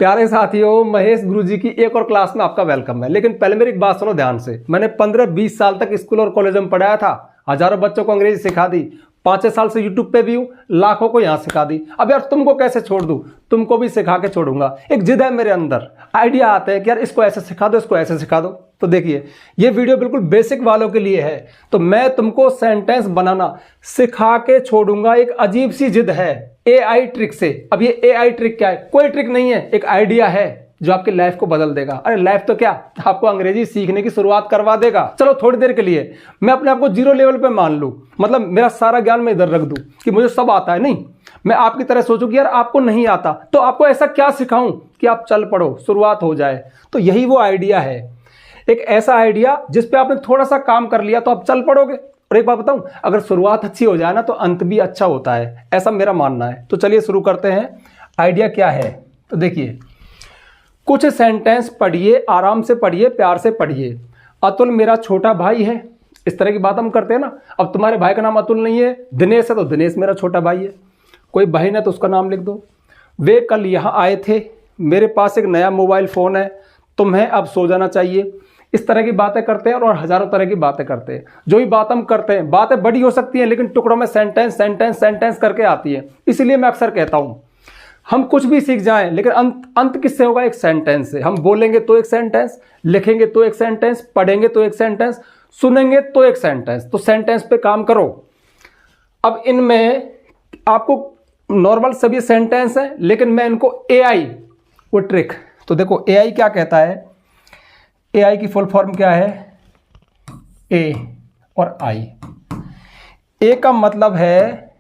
प्यारे साथियों, महेश गुरुजी की एक और क्लास में आपका वेलकम है। लेकिन पहले मेरी एक बात सुनो ध्यान से। मैंने 15-20 साल तक स्कूल और कॉलेज में पढ़ाया था, हजारों बच्चों को अंग्रेजी सिखा दी, 5-6 साल से यूट्यूब पे भी हूँ, लाखों को यहाँ सिखा दी। अब यार तुमको कैसे छोड़ दूँ? तुमको भी सिखा के छोड़ूंगा। एक जिद है मेरे अंदर, आइडिया आता है कि यार इसको ऐसे सिखा दो, इसको ऐसे सिखा दो। तो देखिए, ये वीडियो बिल्कुल बेसिक वालों के लिए है। तो मैं तुमको सेंटेंस बनाना सिखा के छोड़ूंगा। एक अजीब सी जिद है AI ट्रिक से। अब ये AI ट्रिक क्या है? कोई ट्रिक नहीं है, एक आइडिया है जो आपकी लाइफ को बदल देगा। अरे लाइफ तो क्या, आपको अंग्रेजी सीखने की शुरुआत करवा देगा। चलो थोड़ी देर के लिए मैं अपने आप को 0 लेवल पे मान लूं, मतलब मेरा सारा ज्ञान मैं इधर रख दूं कि मुझे सब आता है। नहीं, मैं आपकी तरह सोचूं कि यार आपको नहीं आता, तो आपको ऐसा क्या सिखाऊं कि आप चल पड़ो, शुरुआत हो जाए। तो यही वो आइडिया है, एक ऐसा आइडिया जिस पे आपने थोड़ा सा काम कर लिया तो आप चल पड़ोगे। और एक बात बताऊं, अगर शुरुआत अच्छी हो जाए ना तो अंत भी अच्छा होता है, ऐसा मेरा मानना है। तो चलिए शुरू करते हैं। आइडिया क्या है? तो देखिए, कुछ सेंटेंस पढ़िए, आराम से पढ़िए, प्यार से पढ़िए। अतुल मेरा छोटा भाई है, इस तरह की बात हम करते हैं ना। अब तुम्हारे भाई का नाम अतुल नहीं है, दिनेश है, तो दिनेश मेरा छोटा भाई है। कोई बहन है तो उसका नाम लिख दो। वे कल यहाँ आए थे, मेरे पास एक नया मोबाइल फ़ोन है, तुम्हें अब सो जाना चाहिए। इस तरह की बातें करते हैं और हजारों तरह की बातें करते हैं। जो भी बात हम करते हैं, बातें बड़ी हो सकती हैं लेकिन टुकड़ों में सेंटेंस सेंटेंस सेंटेंस करके आती है। इसीलिए मैं अक्सर कहता हूं, हम कुछ भी सीख जाएं लेकिन अंत किससे होगा? एक सेंटेंस से। हम बोलेंगे तो एक सेंटेंस, लिखेंगे तो एक सेंटेंस, पढ़ेंगे तो एक सेंटेंस, सुनेंगे तो एक सेंटेंस। तो सेंटेंस पे काम करो। अब इनमें आपको नॉर्मल सभी सेंटेंस है, लेकिन मैं इनको AI वो ट्रिक। तो देखो AI क्या कहता है, AI की फुल फॉर्म क्या है? A और I। A का मतलब है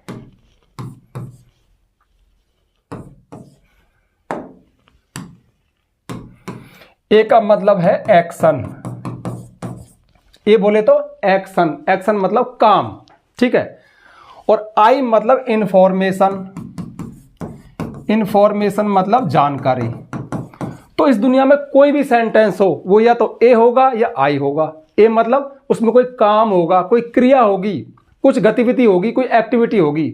एक्शन। ए बोले तो एक्शन, एक्शन मतलब काम, ठीक है। और I मतलब इंफॉर्मेशन, इंफॉर्मेशन मतलब जानकारी। तो इस दुनिया में कोई भी सेंटेंस हो, वो या तो A होगा या I होगा। A मतलब उसमें कोई काम होगा, कोई क्रिया होगी, कुछ गतिविधि होगी, कोई एक्टिविटी होगी।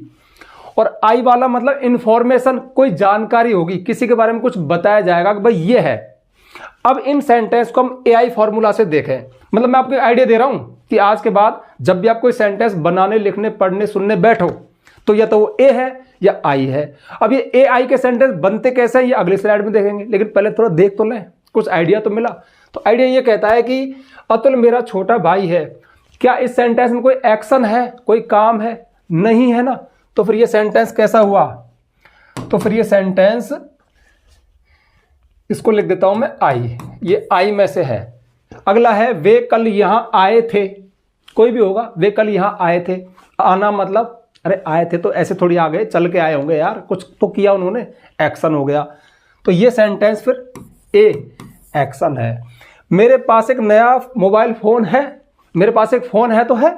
और I वाला मतलब इंफॉर्मेशन, कोई जानकारी होगी, किसी के बारे में कुछ बताया जाएगा कि भाई ये है। अब इन सेंटेंस को हम AI फॉर्मूला से देखें। मतलब मैं आपको आइडिया दे रहा हूं कि आज के बाद जब भी आप कोई सेंटेंस बनाने, लिखने, पढ़ने, सुनने बैठो तो या तो वो A है या I है। अब ये AI के सेंटेंस बनते कैसे हैं ये अगले स्लाइड में देखेंगे, लेकिन पहले थोड़ा देख तो लें, कुछ आइडिया तो मिला। तो आइडिया ये कहता है कि अतुल मेरा छोटा भाई है। क्या इस सेंटेंस में कोई एक्शन है, कोई काम है? नहीं है ना। तो फिर ये सेंटेंस कैसा हुआ? तो फिर ये सेंटेंस, इसको लिख देता हूं मैं I, ये I में से है। अगला है वे कल यहां आए थे। कोई भी होगा, वे कल यहां आए थे। आना मतलब, अरे आए थे तो ऐसे थोड़ी आ गए, चल के आए होंगे यार, कुछ तो किया उन्होंने, एक्शन हो गया। तो ये सेंटेंस फिर A एक्शन है। मेरे पास एक नया मोबाइल फोन है। मेरे पास एक फोन है तो है,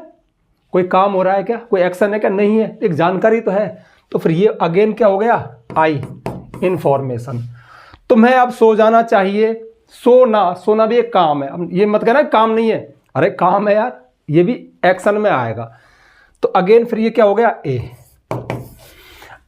कोई काम हो रहा है क्या? कोई एक्शन है क्या? नहीं है, एक जानकारी तो है। तो फिर ये अगेन क्या हो गया? I information. तुम्हें अब सो जाना चाहिए। सोना, सोना भी एक काम है। अब ये मत कहना काम नहीं है, अरे काम है यार, ये भी एक्शन में आएगा। तो अगेन फिर ये क्या हो गया? A।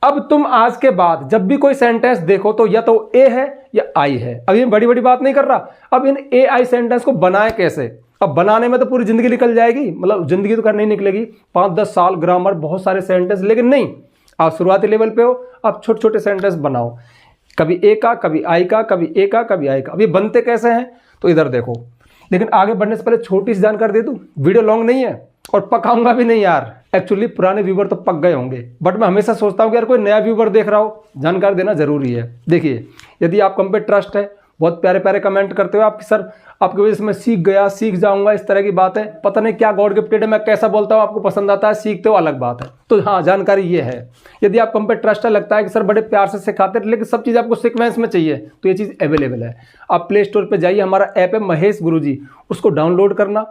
अब तुम आज के बाद जब भी कोई सेंटेंस देखो तो या तो A है या I है। अब ये बड़ी बड़ी बात नहीं कर रहा। अब इन AI सेंटेंस को बनाए कैसे? अब बनाने में तो पूरी जिंदगी निकल जाएगी, मतलब जिंदगी तो कर नहीं निकलेगी, 5-10 साल, ग्रामर, बहुत सारे सेंटेंस। लेकिन नहीं, आप शुरुआती लेवल पे हो, आप छोटे छोटे सेंटेंस बनाओ, कभी A का, कभी I का, कभी A का, कभी I का। अब ये बनते कैसे हैं तो इधर देखो। लेकिन आगे बढ़ने से पहले छोटी सी जानकारी दे दूं, वीडियो लॉन्ग नहीं है और पकाऊंगा भी नहीं यार। एक्चुअली पुराने व्यूवर तो पक गए होंगे, बट मैं हमेशा सोचता हूं कि यार कोई नया व्यूवर देख रहा हो, जानकारी देना जरूरी है। देखिए, यदि आपको हम पे ट्रस्ट है, बहुत प्यारे प्यारे कमेंट करते हो आप कि सर आपकी वजह से मैं सीख गया, सीख जाऊंगा, इस तरह की बात है। पता नहीं क्या गॉड गिफ्टेड है, मैं कैसा बोलता हूँ आपको पसंद आता है, सीखते हो अलग बात है। तो हाँ, जानकारी ये है। यदि आपको हम पे ट्रस्ट है, लगता है कि सर बड़े प्यार से सिखाते हैं, लेकिन सब चीज़ आपको सीक्वेंस में चाहिए, तो ये चीज़ अवेलेबल है। आप प्ले स्टोर पर जाइए, हमारा ऐप है महेश गुरुजी, उसको डाउनलोड करना,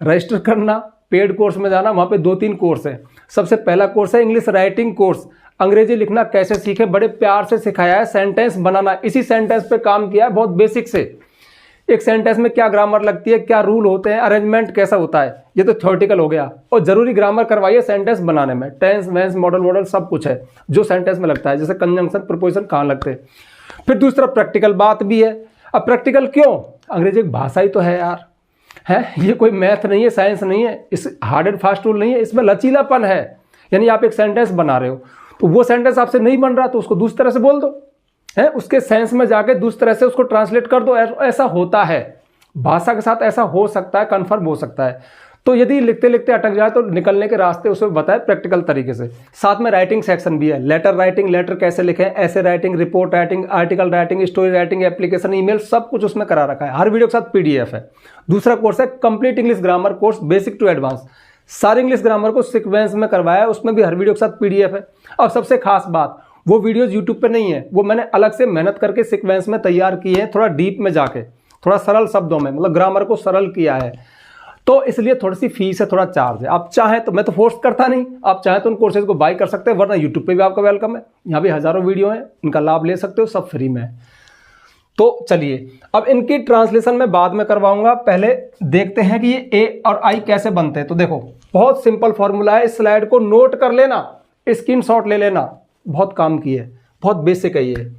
रजिस्टर करना, पेड कोर्स में जाना, वहाँ पे 2-3 कोर्स है। सबसे पहला कोर्स है इंग्लिश राइटिंग कोर्स, अंग्रेजी लिखना कैसे सीखे, बड़े प्यार से सिखाया है। सेंटेंस बनाना, इसी सेंटेंस पे काम किया है बहुत बेसिक से। एक सेंटेंस में क्या ग्रामर लगती है, क्या रूल होते हैं, अरेंजमेंट कैसा होता है, ये तो थ्योरेटिकल हो गया। और जरूरी ग्रामर करवाइए सेंटेंस बनाने में, टेंस वेंस मॉडल सब कुछ है जो सेंटेंस में लगता है, जैसे कंजंक्शन प्रपोजिशन कहाँ लगते हैं। फिर दूसरा प्रैक्टिकल बात भी है। अब प्रैक्टिकल क्यों? अंग्रेजी एक भाषा ही तो है यार, है ये कोई मैथ नहीं है, साइंस नहीं है, इस हार्ड एंड फास्ट रूल नहीं है, इसमें लचीलापन है। यानी आप एक सेंटेंस बना रहे हो तो वो सेंटेंस आपसे नहीं बन रहा तो उसको दूसरी तरह से बोल दो, है उसके सेंस में जाके दूसरी तरह से उसको ट्रांसलेट कर दो। ऐसा होता है, भाषा के साथ ऐसा हो सकता है, कन्फर्म हो सकता है। तो यदि लिखते लिखते अटक जाए तो निकलने के रास्ते उसमें बताए प्रैक्टिकल तरीके से। साथ में राइटिंग सेक्शन भी है, लेटर राइटिंग, लेटर कैसे लिखें, ऐसे writing, report writing, article writing, story writing, application, email, सब कुछ उसमें करा रखा है। हर वीडियो के साथ पीडीएफ है। दूसरा कोर्स है complete English grammar course, basic to advance. सारी इंग्लिश ग्रामर को सीक्वेंस में करवाया है, उसमें भी हर वीडियो के साथ पीडीएफ है। और सबसे खास बात, वो वीडियोज यूट्यूब पे नहीं है, वो मैंने अलग से मेहनत करके सीक्वेंस में तैयार किए हैं, थोड़ा डीप में जाके, थोड़ा सरल शब्दों में, मतलब ग्रामर को सरल किया है। तो इसलिए थोड़ी सी फीस है, थोड़ा चार्ज है। आप चाहें तो, मैं तो फोर्स करता नहीं, आप चाहें तो उन कोर्सेज को बाय कर सकते हैं, वरना यूट्यूब पे भी आपका वेलकम है। यहाँ भी हजारों वीडियो हैं, इनका लाभ ले सकते हो, सब फ्री में है। तो चलिए अब इनकी ट्रांसलेशन मैं बाद में करवाऊंगा, पहले देखते हैं कि ये ए और आई कैसे बनते हैं। तो देखो बहुत सिंपल फॉर्मूला है, इस स्लाइड को नोट कर लेना, स्क्रीनशॉट ले लेना, बहुत काम की है, बहुत बेसिक है ये।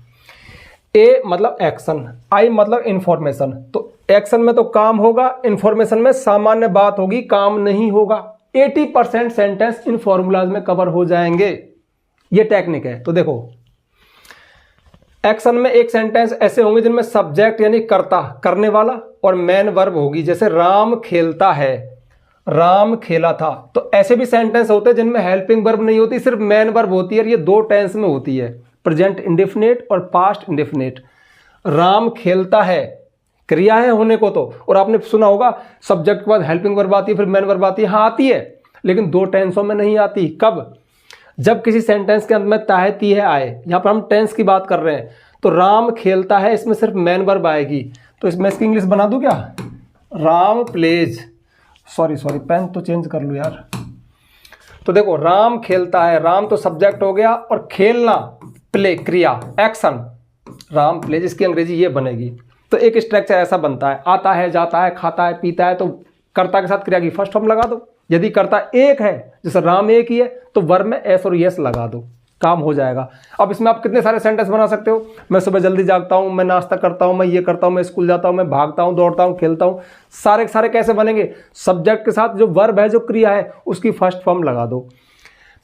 ए मतलब एक्शन, आई मतलब इंफॉर्मेशन। तो एक्शन में तो काम होगा, इंफॉर्मेशन में सामान्य बात होगी, काम नहीं होगा। 80% सेंटेंस इन फॉर्मूलाज में कवर हो जाएंगे, ये टेक्निक है। तो देखो एक्शन में एक सेंटेंस ऐसे होंगे जिनमें सब्जेक्ट यानी कर्ता, करने वाला, और मेन वर्ब होगी। जैसे राम खेलता है, राम खेला था। तो ऐसे भी सेंटेंस होते हैं जिनमें हेल्पिंग वर्ब नहीं होती, सिर्फ मेन वर्ब होती है। ये दो टेंस में होती है, प्रेजेंट इंडेफिनिट और पास्ट इंडेफिनिट। राम खेलता है क्रिया है होने को तो, और आपने सुना होगा सब्जेक्ट के बाद हेल्पिंग वर्ब आती है, फिर मेन वर्ब आती है। हाँ आती है, लेकिन दो टेंसों में नहीं आती। कब? जब किसी सेंटेंस के अंत में ताहे तीहे आए। यहाँ पर हम टेंस की बात कर रहे हैं, तो राम खेलता है, इसमें सिर्फ मेन वर्ब आएगी। तो इसमें इसकी इंग्लिश बना दूं क्या? राम प्लेज, सॉरी पेन तो चेंज कर लूँ यार। तो देखो राम खेलता है, राम तो सब्जेक्ट हो गया, और खेलना प्ले, क्रिया, एक्शन, राम प्लेज, इसकी अंग्रेजी ये बनेगी। तो एक स्ट्रक्चर ऐसा बनता है, आता है, जाता है, खाता है, पीता है, तो कर्ता के साथ क्रिया की फर्स्ट फॉर्म लगा दो। यदि कर्ता एक है, जैसे राम एक ही है, तो वर्ब में एस और यस लगा दो, काम हो जाएगा। अब इसमें आप कितने सारे सेंटेंस बना सकते हो। मैं सुबह जल्दी जागता हूँ, मैं नाश्ता करता हूँ, मैं ये करता हूँ, मैं स्कूल जाता हूँ, मैं भागता हूँ, दौड़ता हूँ, खेलता हूँ। सारे के सारे कैसे बनेंगे? सब्जेक्ट के साथ जो वर्ब है, जो क्रिया है, उसकी फर्स्ट फॉर्म लगा दो।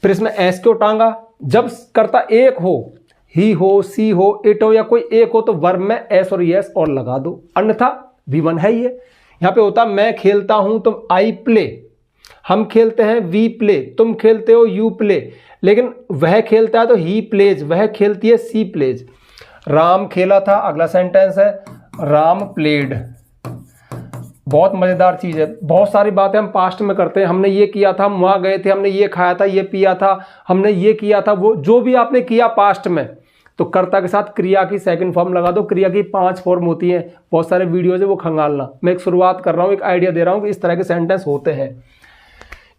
फिर इसमें एस क्यों टांगा? जब कर्ता एक हो, ही हो, सी हो, इट हो, या कोई एक हो, तो वर्ब में एस और यस और लगा दो, अन्यथा V1 है ये। यहाँ पे होता मैं खेलता हूं तो आई प्ले, हम खेलते हैं वी प्ले, तुम खेलते हो यू प्ले, लेकिन वह खेलता है तो ही प्लेज, वह खेलती है सी प्लेज। राम खेला था, अगला सेंटेंस है राम प्लेड। बहुत मजेदार चीज है। बहुत सारी बातें हम पास्ट में करते हैं, हमने ये किया था, हम वहां गए थे, हमने ये खाया था, ये पिया था, हमने ये किया था, वो जो भी आपने किया पास्ट में, तो कर्ता के साथ क्रिया की सेकंड फॉर्म लगा दो। क्रिया की 5 फॉर्म होती हैं, बहुत सारे वीडियोज है, वो खंगालना। मैं एक शुरुआत कर रहा हूँ, एक आइडिया दे रहा हूँ कि इस तरह के सेंटेंस होते हैं।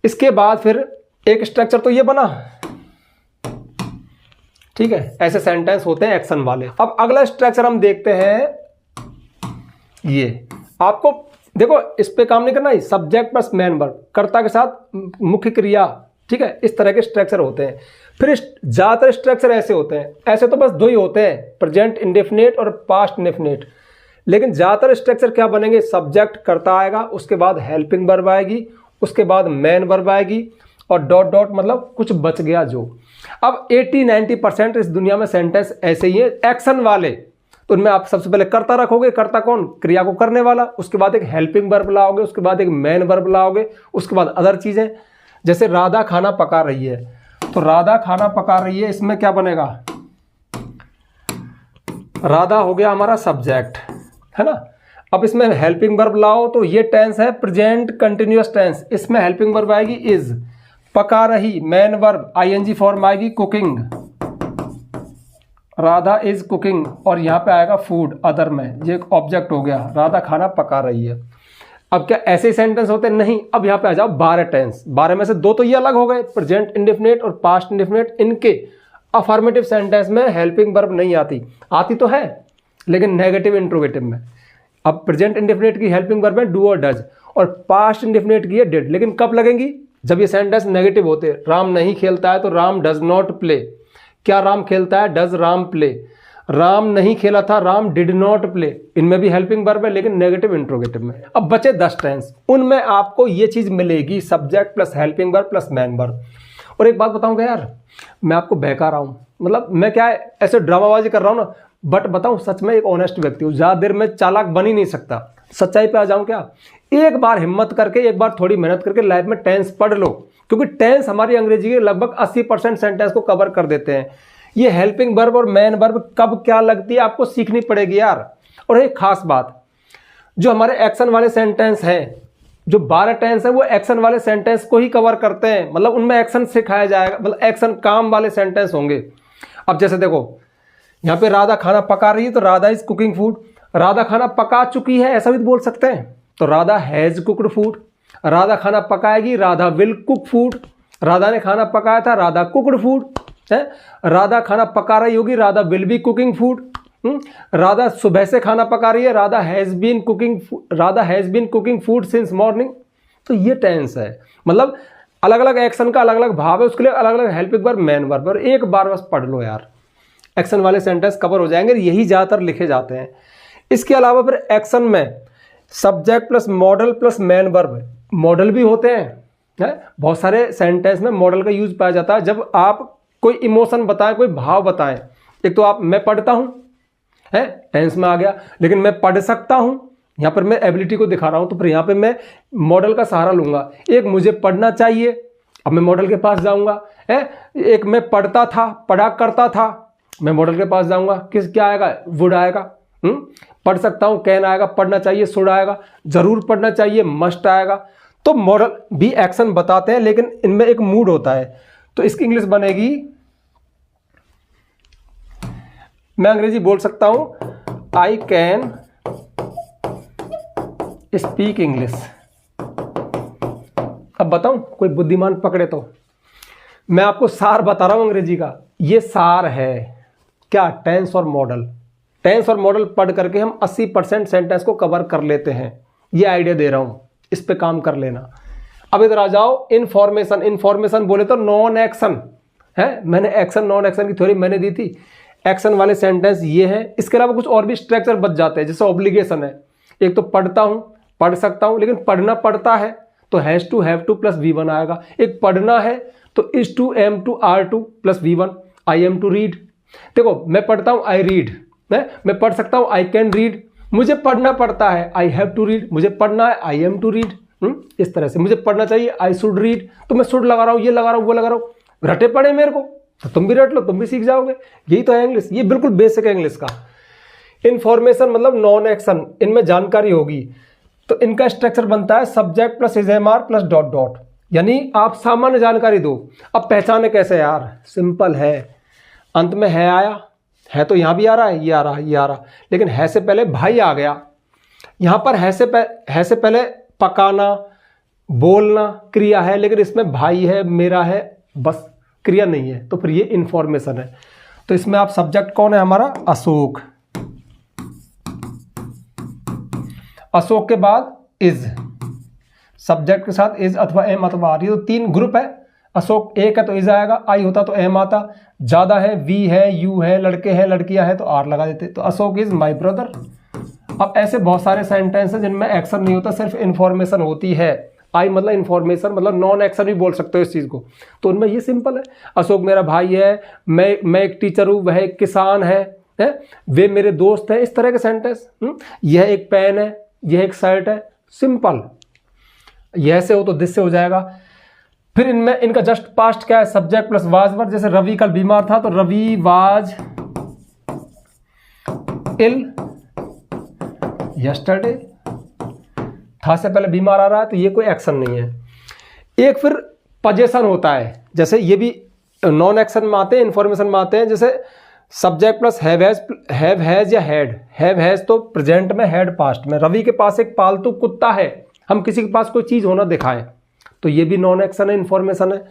इसके बाद फिर एक स्ट्रक्चर तो ये बना, ठीक है, ऐसे सेंटेंस होते हैं एक्शन वाले। अब अगला स्ट्रक्चर हम देखते हैं, ये आपको देखो इस पे काम नहीं करना है, सब्जेक्ट प्लस मेन वर्ब, कर्ता के साथ मुख्य क्रिया, ठीक है, इस तरह के स्ट्रक्चर होते हैं। फिर ज्यादातर स्ट्रक्चर ऐसे होते हैं, ऐसे तो बस दो ही होते हैं, प्रेजेंट इंडेफिनिट और पास्ट इंडेफिनिट। लेकिन ज्यादातर स्ट्रक्चर क्या बनेंगे? सब्जेक्ट कर्ता आएगा, उसके बाद हेल्पिंग वर्ब आएगी, उसके बाद मेन वर्ब आएगी, और डॉट डॉट मतलब कुछ बच गया जो। अब 80-90% इस दुनिया में सेंटेंस ऐसे ही है एक्शन वाले। तो उनमें आप सबसे पहले कर्ता रखोगे, कर्ता कौन? क्रिया को करने वाला, उसके बाद एक हेल्पिंग वर्ब लाओगे, उसके बाद एक मेन वर्ब लाओगे, उसके बाद अदर चीजें। जैसे राधा खाना पका रही है, तो राधा खाना पका रही है, इसमें क्या बनेगा? राधा हो गया हमारा सब्जेक्ट, है ना। अब इसमें हेल्पिंग वर्ब लाओ, तो ये टेंस है प्रेजेंट कंटिन्यूअस टेंस, इसमें हेल्पिंग वर्ब आएगी इज। पका रही, मेन वर्ब आईएनजी फॉर्म आएगी कुकिंग, राधा इज कुकिंग, और यहाँ पे आएगा फूड अदर में, ये एक ऑब्जेक्ट हो गया, राधा खाना पका रही है। अब क्या ऐसे सेंटेंस होते? नहीं। अब यहाँ पे आ जाओ 12 टेंस, 12 में से 2 तो ये अलग हो गए, प्रेजेंट इंडेफिनिट और पास्ट इंडेफिनिट। इनके अफर्मेटिव सेंटेंस में हेल्पिंग वर्ब नहीं आती, आती तो है लेकिन नेगेटिव इंट्रोगेटिव में। अब प्रेजेंट इंडेफिनिट की हेल्पिंग वर्ब में डू और डज, और पास्ट इंडेफिनिट की है डिड, लेकिन कब लगेंगी? जब ये सेंटेंस नेगेटिव होते। राम नहीं खेलता है तो राम डज नॉट प्ले। क्या राम खेलता है? Does Ram play. राम नहीं खेला था, राम डिड नॉट प्ले, इनमें भी हेल्पिंग वर्ब है लेकिन नेगेटिव इंट्रोगेटिव में। अब बचे 10 टेंस, उनमें आपको ये चीज मिलेगी, subject plus helping verb plus man verb. और एक बात बताऊंगा यार, मैं आपको बहका रहा हूं, मतलब मैं क्या है ऐसे ड्रामाबाजी कर रहा हूं ना, बट बताऊं सच में एक ऑनेस्ट व्यक्ति हूं, ज्यादा देर में चालाक बन ही नहीं सकता, सच्चाई पे आ जाऊं क्या। एक बार हिम्मत करके, एक बार थोड़ी मेहनत करके लाइफ में टेंस पढ़ लो, क्योंकि टेंस हमारी अंग्रेजी के लगभग 80% सेंटेंस को कवर कर देते हैं। ये हेल्पिंग वर्ब और मैन वर्ब कब क्या लगती है आपको सीखनी पड़ेगी यार। और एक खास बात, जो हमारे एक्शन वाले सेंटेंस हैं, जो 12 टेंस है वो एक्शन वाले सेंटेंस को ही कवर करते हैं, मतलब उनमें एक्शन सिखाया जाएगा, मतलब एक्शन काम वाले सेंटेंस होंगे। अब जैसे देखो यहाँ पे राधा खाना पका रही है तो Radha is cooking food, Radha खाना पका चुकी है ऐसा भी बोल सकते हैं, तो Radha has cooked food. Radha खाना पकाएगी, Radha will cook food, Radha ने खाना पकाया था, राधा कुक्ड फूड है। राधा खाना पका रही होगी, Radha will be cooking food. Radha सुबह से खाना पका रही है, Radha has been cooking food since morning. तो ये टेंस है, मतलब अलग अलग एक्शन का अलग अलग भाव है, उसके लिए अलग अलग हेल्पिंग वर्ब मैन वर्ब। और एक बार बस पढ़ लो यार, एक्शन वाले सेंटेंस कवर हो जाएंगे, यही ज़्यादातर लिखे जाते हैं। इसके अलावा फिर एक्शन में subject plus model plus man verb, model भी होते हैं। बहुत सारे सेंटेंस में मॉडल का यूज पाया जाता है जब आप कोई इमोशन बताएं, कोई भाव बताएं। एक तो आप मैं पढ़ता हूं है, टेंस में आ गया, लेकिन मैं पढ़ सकता हूं, यहां पर मैं एबिलिटी को दिखा रहा हूं, तो फिर यहां पे मैं मॉडल का सहारा लूंगा। एक मुझे पढ़ना चाहिए, अब मैं मॉडल के पास जाऊंगा है। एक मैं पढ़ता था, पढ़ा करता था, मैं मॉडल के पास जाऊंगा, किस क्या आएगा, वुड आएगा। पढ़ सकता हूं कैन आएगा, पढ़ना चाहिए शुड आएगा, जरूर पढ़ना चाहिए मस्ट आएगा। तो मॉडल भी एक्शन बताते हैं, लेकिन इनमें एक मूड होता है। तो इसकी इंग्लिश बनेगी, मैं अंग्रेजी बोल सकता हूं, आई कैन स्पीक इंग्लिश। अब बताऊं कोई बुद्धिमान पकड़े तो, मैं आपको सार बता रहा हूं अंग्रेजी का, ये सार है क्या, टेंस और मॉडल। टेंस और मॉडल पढ़ करके हम 80% सेंटेंस को कवर कर लेते हैं, ये आइडिया दे रहा हूं, इस पे काम कर लेना। अब इधर आ जाओ, इन्फॉर्मेशन। इन्फॉर्मेशन बोले तो नॉन एक्शन है, मैंने एक्शन नॉन एक्शन की थ्योरी मैंने दी थी। एक्शन वाले सेंटेंस ये है, इसके अलावा कुछ और भी स्ट्रक्चर बच जाते हैं, जैसे ऑब्लिगेशन है। एक तो पढ़ता हूं, पढ़ सकता हूं, लेकिन पढ़ना पड़ता है तो has to have to plus V1 आएगा। एक पढ़ना है तो is to am to are to plus V1, I am to read. देखो मैं पढ़ता हूं आई रीड, मैं पढ़ सकता हूं आई कैन रीड, मुझे पढ़ना पड़ता है आई हैव टू रीड, मुझे पढ़ना है आई एम टू रीड। इस तरह से मुझे पढ़ना चाहिए आई शुड रीड, तो मैं शुड लगा रहा हूं, ये लगा रहा हूं, वो लगा रहा हूं, रटे पड़े मेरे को, तो तुम भी रट लो, तुम भी सीख जाओगे। यही तो है इंग्लिश, ये बिल्कुल बेसिक है इंग्लिश का। इन्फॉर्मेशन मतलब नॉन एक्शन, इनमें जानकारी होगी, तो इनका स्ट्रक्चर बनता है subject plus is am are plus dot dot, यानी आप सामान्य जानकारी दो। अब पहचाने कैसे यार, सिंपल है, अंत में है आया है, तो यहां भी आ रहा है, ये आ रहा है, ये आ रहा, लेकिन है से पहले भाई आ गया। यहां पर है से पहले पकाना बोलना क्रिया है, लेकिन इसमें भाई है, मेरा है, बस क्रिया नहीं है, तो फिर ये इंफॉर्मेशन है। तो इसमें आप सब्जेक्ट कौन है हमारा, अशोक। अशोक के बाद इज, सब्जेक्ट के साथ इज अथवा एम अथवा आर, ये तो 3 ग्रुप है। अशोक एक है तो इज आएगा, आई होता तो एम आता, ज्यादा है वी है, यू है, लड़के हैं लड़कियां हैं तो आर लगा देते, तो अशोक इज माई ब्रदर। अब ऐसे बहुत सारे सेंटेंस हैं जिनमें एक्शन नहीं होता, सिर्फ इन्फॉर्मेशन होती है। आई मतलब इन्फॉर्मेशन, मतलब नॉन एक्शन भी बोल सकते हो इस चीज को। तो उनमें ये सिंपल है, अशोक मेरा भाई है, मैं एक टीचर हूं, वह एक किसान है, वे मेरे दोस्त हैं, इस तरह के सेंटेंस। यह एक पेन है, यह एक शर्ट है, सिंपल। यह से हो तो दिस से हो जाएगा। फिर इनमें इनका जस्ट पास्ट क्या है, सब्जेक्ट प्लस वाज वर्ब। जैसे रवि कल बीमार था तो रवि वाज इल यस्टरडे, था से पहले बीमार आ रहा है तो ये कोई एक्शन नहीं है। एक फिर पोजीशन होता है, जैसे ये भी नॉन एक्शन में आते हैं, इंफॉर्मेशन में आते हैं। जैसे सब्जेक्ट प्लस हैव हैज या हैव हैज तो प्रेजेंट में, हैड पास्ट में। रवि के पास एक पालतू कुत्ता है, हम किसी के पास कोई चीज होना दिखाएं तो ये भी नॉन एक्शन है, इंफॉर्मेशन है।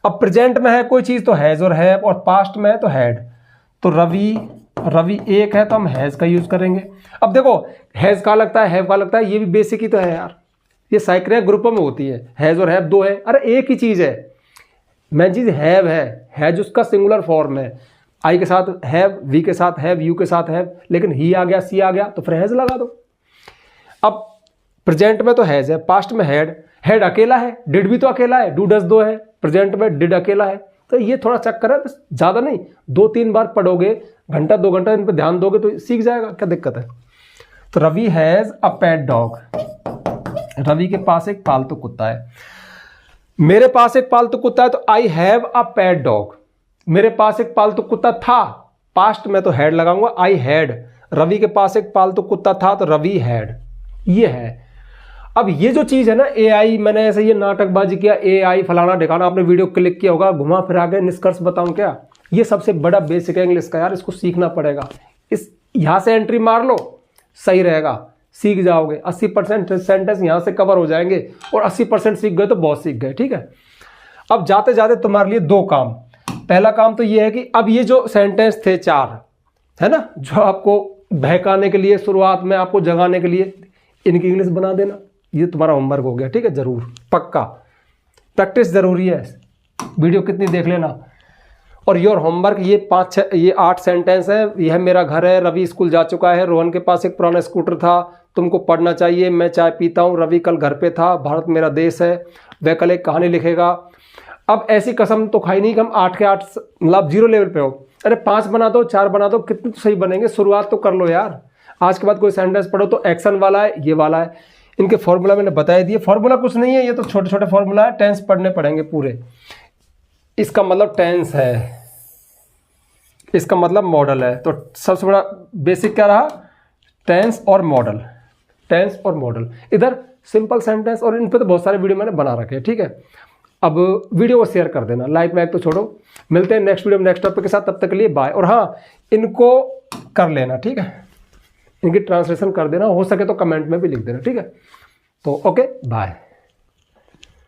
अब प्रेजेंट में है कोई चीज तो हैज और हैव, और पास्ट में है तो हैड। तो रवि एक है तो हम हैज का यूज करेंगे। अब देखो हैज का लगता है, हैव का लगता है, ये भी बेसिक ही तो है यार, ये साइक्रिया ग्रुपों में होती है, हैज और हैव 2 है, अरे एक ही चीज है। मैं चीज हैव है, हैज उसका सिंगुलर फॉर्म है, आई के साथ हैव, वी के साथ हैव, यू के साथ हैव, लेकिन ही आ गया, सी आ गया तो फिर हैज लगा दो। अब प्रेजेंट में तो हैज है, पास्ट में हैड अकेला है, डिड भी तो अकेला है, डू डज दो है, प्रेजेंट में डिड अकेला है। तो ये थोड़ा चक्कर है, बस ज़्यादा नहीं, 2-3 बार पढ़ोगे, घंटा 2 घंटा इन पर ध्यान दोगे तो सीख जाएगा, क्या दिक्कत है। तो Ravi has a pet dog, Ravi के पास एक पालतू कुत्ता है। मेरे पास एक पालतू कुत्ता है तो I have a pet dog. मेरे पास एक पालतू कुत्ता था, पास्ट में तो हैड लगाऊंगा, आई हैड। रवि के पास एक पालतू कुत्ता था तो रवि हैड, ये है। अब ये जो चीज़ है ना एआई, मैंने ऐसे ये नाटकबाजी किया, एआई फलाना ढिकाना, आपने वीडियो क्लिक किया होगा, घुमा फिरा के निष्कर्ष बताऊं क्या, ये सबसे बड़ा बेसिक है इंग्लिश का यार, इसको सीखना पड़ेगा। इस यहाँ से एंट्री मार लो, सही रहेगा, सीख जाओगे। 80% सेंटेंस यहाँ से कवर हो जाएंगे, और 80% सीख गए तो बहुत सीख गए, ठीक है। अब जाते जाते तुम्हारे लिए 2 काम। पहला काम तो ये है कि अब ये जो सेंटेंस थे 4, है ना, जो आपको बहकाने के लिए, शुरुआत में आपको जगाने के लिए, इनकी इंग्लिश बना देना। ये तुम्हारा होमवर्क हो गया, ठीक है, जरूर, पक्का प्रैक्टिस जरूरी है। वीडियो कितनी देख लेना। और योर होमवर्क ये 8 सेंटेंस है। यह मेरा घर है, रवि स्कूल जा चुका है, रोहन के पास एक पुराना स्कूटर था, तुमको पढ़ना चाहिए, मैं चाय पीता हूँ, रवि कल घर पे था, भारत मेरा देश है, वह कल एक कहानी लिखेगा। अब ऐसी कसम तो खाई नहीं कि हम 8 के 8 मतलब 0 लेवल पे हो। अरे 5 बना दो, 4 बना दो, कितने तो सही बनेंगे, शुरुआत तो कर लो यार। आज के बाद कोई सेंटेंस पढ़ो तो एक्शन वाला है, ये वाला है। इनके फॉर्मूला मैंने बता दिए, फॉर्मूला कुछ नहीं है, ये तो छोटे छोटे फॉर्मूला है, टेंस पढ़ने पड़ेंगे पूरे। इसका मतलब टेंस है, इसका मतलब मॉडल है। तो सबसे बड़ा बेसिक क्या रहा, टेंस और मॉडल, टेंस और मॉडल। इधर सिंपल सेंटेंस, और इन पे तो बहुत सारे वीडियो मैंने बना रखे हैं, ठीक है। अब वीडियो को शेयर कर देना, लाइक वाइक तो छोड़ो। मिलते हैं नेक्स्ट वीडियो में नेक्स्ट टॉपिक के साथ, तब तक के लिए बाय। और हाँ, इनको कर लेना, ठीक है, इनकी ट्रांसलेशन कर देना, हो सके तो कमेंट में भी लिख देना, ठीक है। तो ओके, बाय।